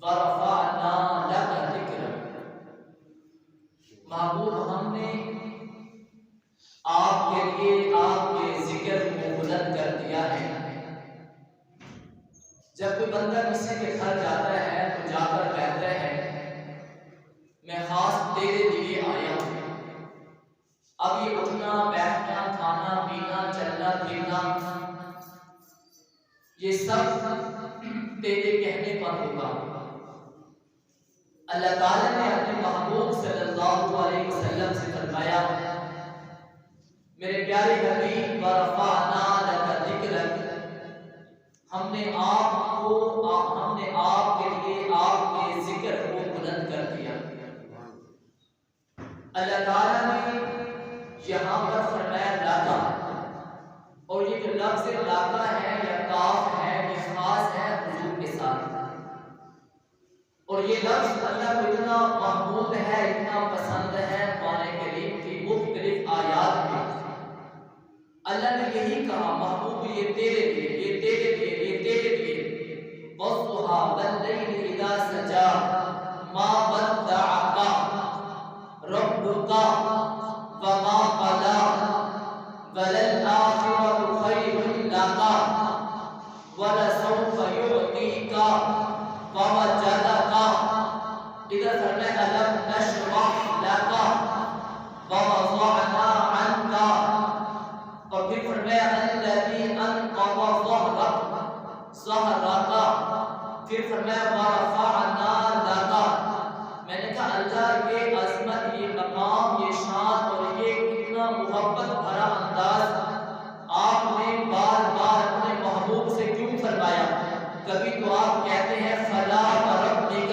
ورفعنا لک ذکرک، محبوب ہم نے آپ کے لیے آپ کے ذکر کو بلند کر دیا ہے۔ جب کوئی بندہ کسی کے گھر جاتا ہے تو جا کر کہتا ہے میں خاص تیرے لیے آیا ہوں، اب یہ اٹھنا بیٹھنا کھانا پینا چلنا پھرنا یہ سب تیرے کہنے پر ہوگا۔ اللہ تعالیٰ نے اپنے محبوب صلی اللہ علیہ وسلم سے فرمایا میرے پیارے حبیب ورفعنا لک ذکرک، ہم نے آپ کے لیے آپ کے ذکر کو بلند کر دیا۔ اللہ تعالیٰ نے یہاں پر فرمایا لاتا، اور یہ جو لفظ لاتا ہے یا کاف ہے یہ خاص ہے حضور کے ساتھ، اور یہ لفظ اللہ کو اتنا محبوب ہے اتنا پسند ہے قرآن کریم کی مختلف آیات میں اللہ نے یہی کہا محبوب یہ تیرے لیے یہ تیرے لیے یہ تیرے لیے، وَالضُّحَىٰ وَاللَّيْلِ إِذَا سَجَىٰ مَا وَدَّعَكَ رَبُّكَ وَمَا قَلَىٰ وَلَلْآخِرَةُ خَيْرٌ لَكَ وَلَسَوْفَ يُعْطِيكَ وَوَجَدَكَ، ادھر فرمایا أَلَمْ نَشْرَحْ لَكَ وَوَضَعْنَا عَنكَ، اور پھر فرمایا الذی انقض ظہرک، پھر فرمایا ورفعنا لک۔ میں نے کہا اللہ یہ عظمت یہ مقام یہ شان اور یہ کتنا محبت بھرا انداز آپ نے بار بار اپنے محبوب سے کیوں فرمایا؟ کبھی تو آپ کہتے ہیں فلا وربک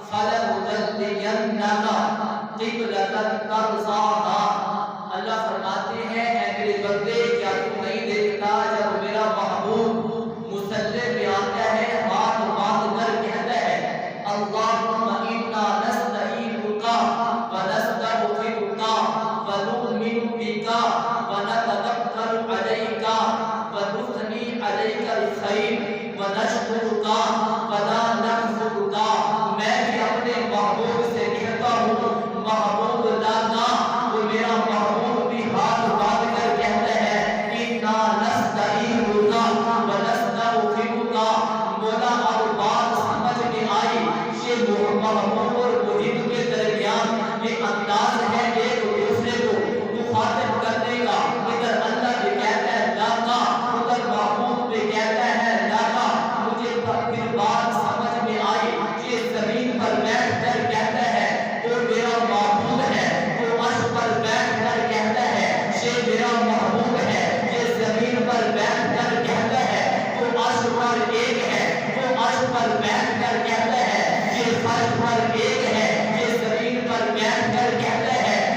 فلنولینک قبلۃ ترضاها، اللہ فرماتے ہیں اے میرے بندے کیا تو نہیں دیکھتا جب میرا محبوب مصلی پہ آتا ہے ہاتھ باندھ کر کہتا ہے اللہم انا نستعینک ونستغفرک ونؤمن بک ونتوکل علیک ونثنی علیک الخیر ونشکرک ولا نکفرک۔ میں بھی اپنے محبوب سے کہتا ہوں محبوب لانا، وہ میرا محبوب بھی ہاتھ باندھ کر کہتا ہے انا نستعینک ونستغفرک۔ مولا اب بات سمجھ میں آئی، یہ محبوب اور محب کے درمیان یہ انداز ہے ایک دوسرے کو مخاطب کرنے کا، ادھر اللہ بھی کہتا ہے لاقا ادھر محبوب بھی کہتا ہے لاقا۔ مجھے پھر بات سمجھ میں آئی، یہ زمین پر بیٹھ کر کہتا ہے وہ میرا محبوب ہے، وہ عرش پر بیٹھ کر کہتا ہے یہ میرا محبوب ہے، یہ زمین پر بیٹھ کر کہتا ہے وہ عرش پر ایک ہے، وہ عرش پر بیٹھ کر کہتا ہے یہ فرش پر ایک ہے، یہ زمین پر بیٹھ کر کہتا ہے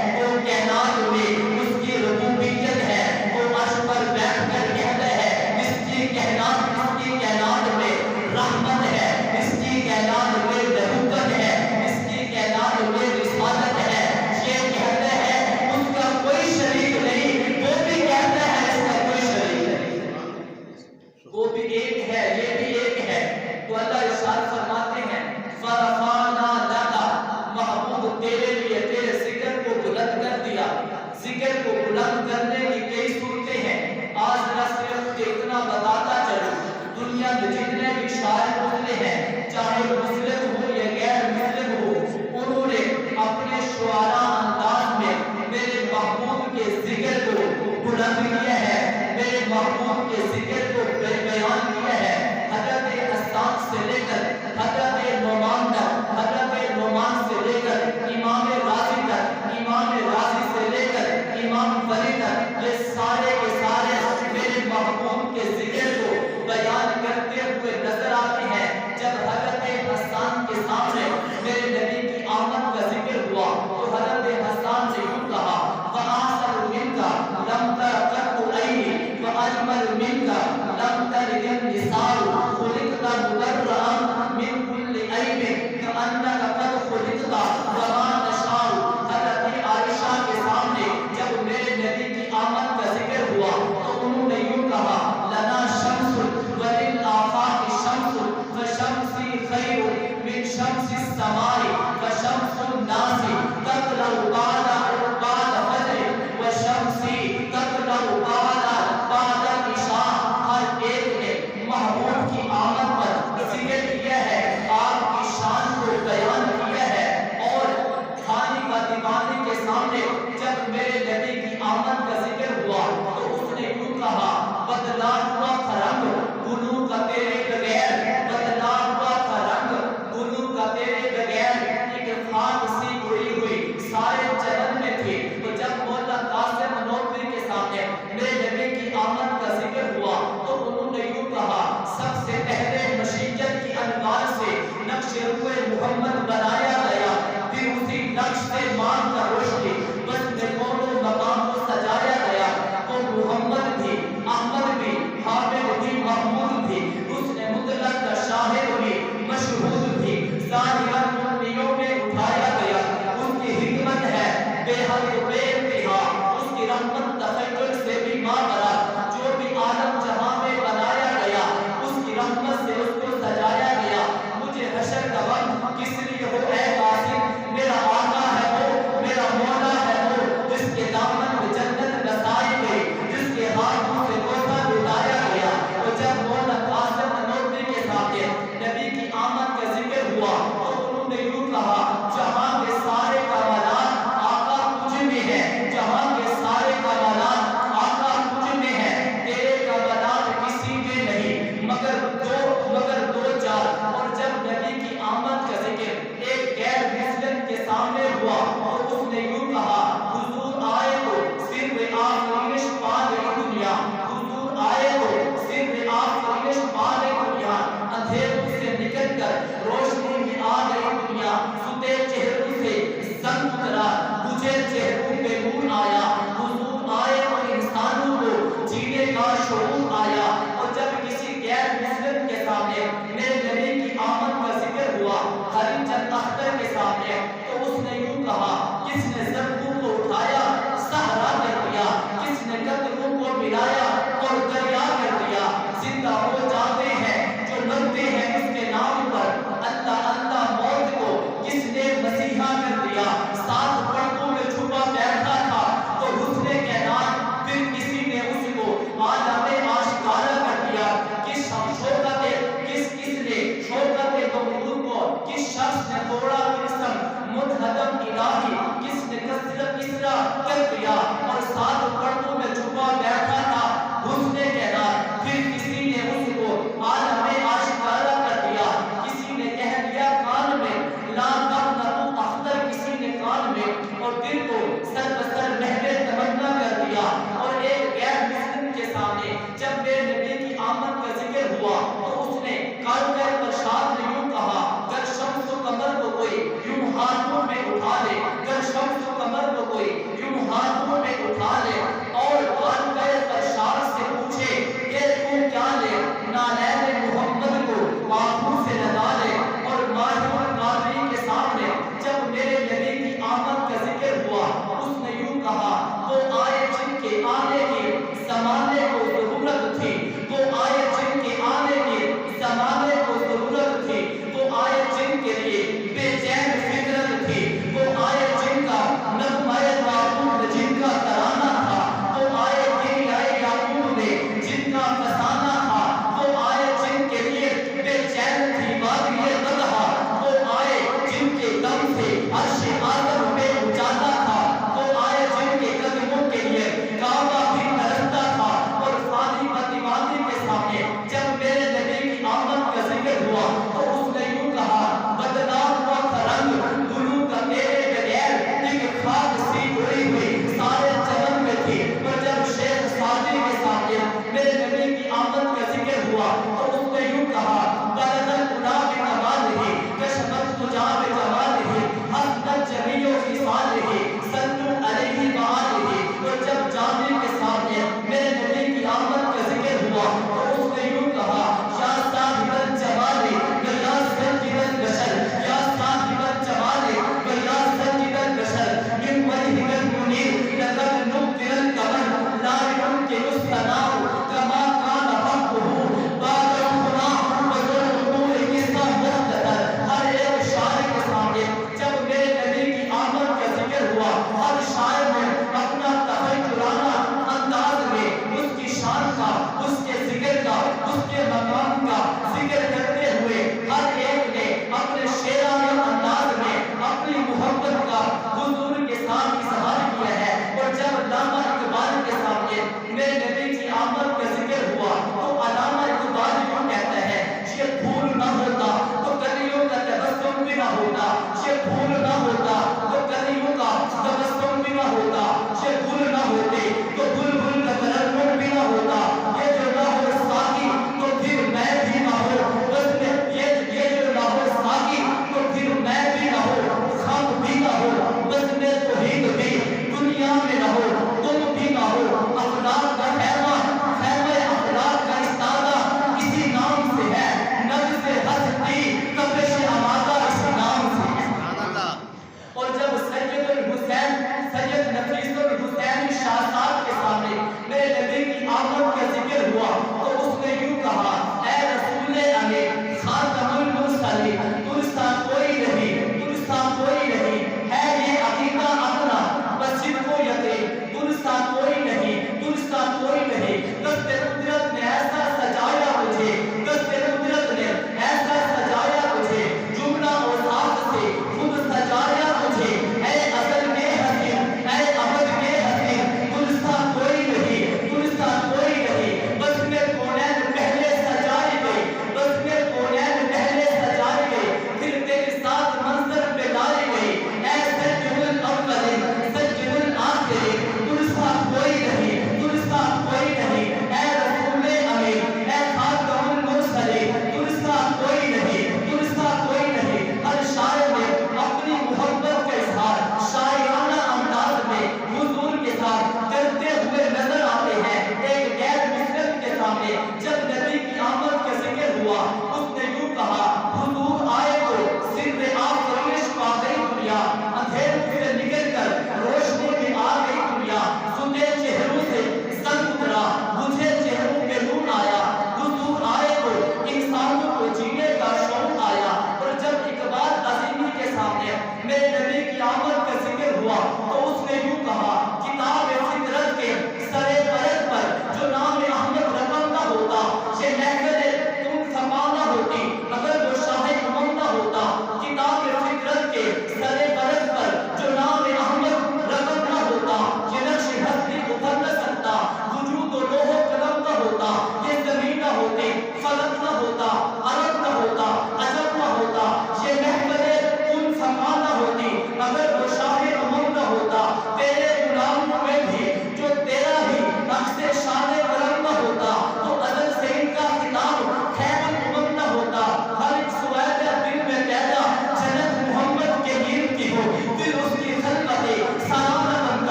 ہاتھوں میں اٹھا لے اور خانقاہ قشار سے پوچھے کہ تو کیا لے، نالین محمد کو آنکھوں سے لگا لے۔ اور ماہر قادری کے سامنے جب میرے نبی کی آمد کا ذکر ہوا، اس نے یوں کہا وہ آئے جن کے آنے کی زمانے کو ضرورت تھی، وہ آئے جن کے آنے کی زمانے کو ضرورت تھی، وہ آئے جن کے لیے بے چین فطرت تھی، وہ آئے جن کا نغمہ معبود جن کا ترانہ تھا،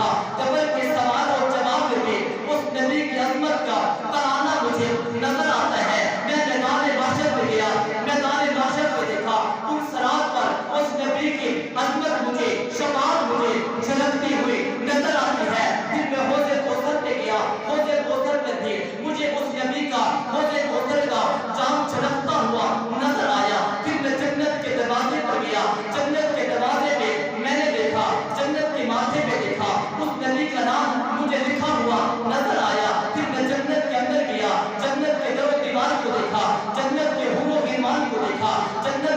देखा, जबल के सवाल और जवाब में उस नबी की अजमत का तराना मुझे नजर आता है। मैं मैदान महशर में गया, मैदान महशर में देखा, उन सरात पर उस नबी की अजमत मुझे, शफाअत मुझे झलकती हुई नजर आती है। फिर मैं हौज़े कौसर पे गया, हौज़े कौसर पे थे, मुझे उस नबी का हौज़े कौसर का जाम छलकता हुआ नजर आया। फिर मैं जन्नत के दरवाजे पर गया, जन्नत के दरवाजे पे मैंने देखा, जन्नत के माथे पे देखा, उस नबी का नाम मुझे लिखा हुआ नजर आया। फिर मैं जन्नत के अंदर गया, जन्नत के दर दीवार को देखा, जन्नत के हूरों गिलमान को देखा, जन्नत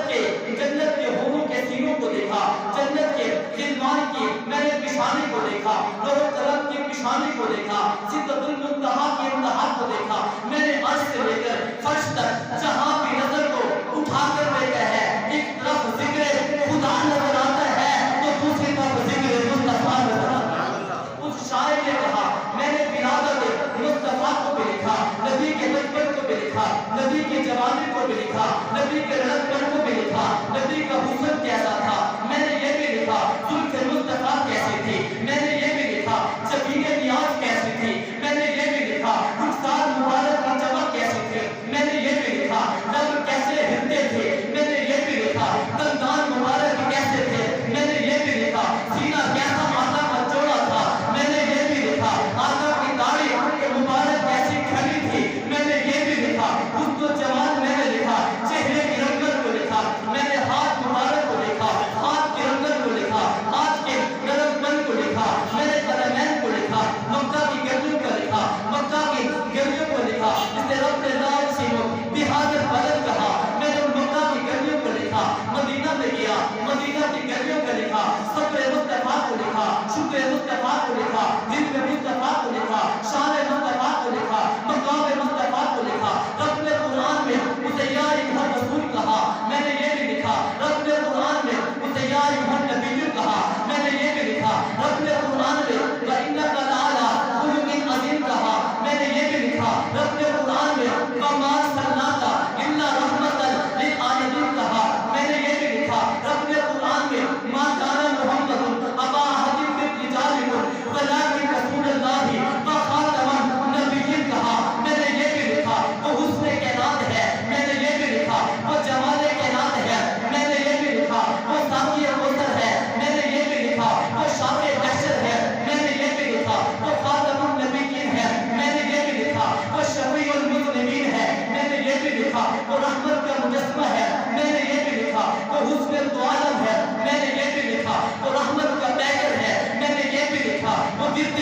के हूरों के सीनों को देखा, जन्नत के गिलमान की मैंने पिशानी को देखा, लोह कलम की पिशानी को देखा, सिद्दतुल मुंतहा की इंतहा को देखा। मैंने अर्श से लेकर फर्श तक जहां भी नजर को उठाकर देखा है, एक तरफ जिक्र खुदा नजर आता है तो दूसरी तरफ जिक्र मुस्तफा नजर आता है। उस शायर ने कहा, मैंने विलादत मुस्तफा को भी लिखा, नबी के बचपन को भी लिखा, नबी के जवानी को भी लिखा, नबी के लड़कपन को भी लिखा, नबी का हुस्न कैसा था मैंने ये भी लिखा, जुल्फ़े मुस्तफा कैसी थी मैंने ये भी लिखा, जबीने नियाज कैसी थी मैंने ये भी लिखा, रुखसार मुबारक की चमक कैसी थी मैंने ये भी लिखा, लब कैसे हिलते थे मैंने ये भी लिखा, दंदान मुबारक कैसे थे मैंने ये भी लिखा, सीना कैसा आका का चौड़ा था मैंने ये भी लिखा, आका की दाढ़ी मुबारक कैसी खड़ी थी मैंने ये भी लिखा, उसको जवान मैंने लिखा, चेहरे की रंगत को लिखा, मैंने हाथ मुबारक को लिखा, हाथ की रंगत को लिखा, हाथ के नरमपन को लिखा, मैंने कदमैन को लिखा, मक्का की गलियों को लिखा, मक्का की गलियों को लिखा, जिसे रब ने लाल सीनों बिहादर बदल कहा, मैंने मक्का की गलियों को लिखा, मदीना में गया, मदीना की गलियों को लिखा, सब्र मुस्तफा को लिखा, शुक्र मुस्तफा को लिखा, दिल मुस्तफा को लिखा, शान मुस्तफा को लिखा, मकाम मुस्तफा को लिखा। रब ने कुरान में उसे या अय्युहर रसूल कहा, मैंने ये भी लिखा, रब ने कुरान में उसे या अय्युहन नबी कहा, मैंने ये भी लिखा, रब ने कुरान में व इन्नका लअला खुलुकिन अज़ीम कहा, मैंने ये भी लिखा, रब ने कुरान में व मा अरसलनाका इल्ला रहमतन लिल आलमीन कहा, मैंने ये भी लिखा, रब ने कुरान में मा काना मुहम्मदुन अबा अहदिन मिन रिजालिकुम वलाकिन रसूलुल्लाहि व खातमन नबिय्यीन कहा, मैंने ये भी लिखा, वो हुस्न कैनात है मैंने ये भी लिखा, वो जमाल कैनात है मैंने ये भी लिखा, वो साकी कौसर है मैंने ये भी लिखा, वो शाफ़े महशर है मैंने ये भी लिखा, वो खातमुन नबिय्यीन है मैंने ये भी लिखा, वो शफीउल मुज़निबीन है मैंने ये भी लिखा, वो रहमत का मुजस्समा है मैंने ये भी लिखा, वो हुस्न दुआलम है मैंने ये भी लिखा, वो रहमत का पैकर है मैंने ये भी लिखा, वो जिद्द